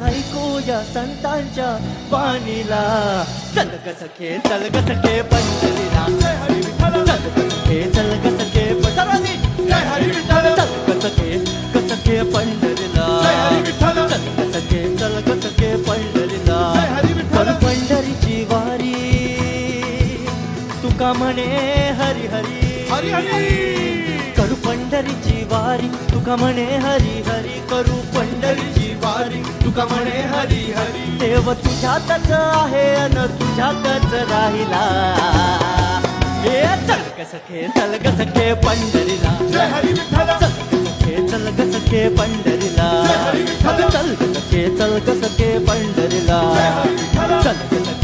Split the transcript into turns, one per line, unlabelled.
ऐकूया संतांच्या बाणीला. चल ग सखे चल ग सखे पंढरीला.
जय हरी विठ्ठल.
चल ग सखे चल ग सखे पंढरीला.
जय हरी विठ्ठल.
चल ग सखे पंढरीला.
जय हरी विठ्ठल.
चल ग सखे पंढरीला.
जय हरी विठ्ठल.
करू पंढरीची वारी तुका म्हणे हरी हरी.
हरी हरी.
करू पंढरीची वारी तुका म्हणे हरी हरी. करू पंढरीची वारी
तुका म्हणे हरी हरी.
देव तुझ्यातच आहे अन तुझ्यातच राहिला. हे चल ग सखे चल ग सखे पंढरीला.
जय हरी विठ्ठल.
चल ग सखे पंढरीला.
जय हरी विठ्ठल.
चल ग सखे पंढरीला.
जय हरी विठ्ठल.
चल ग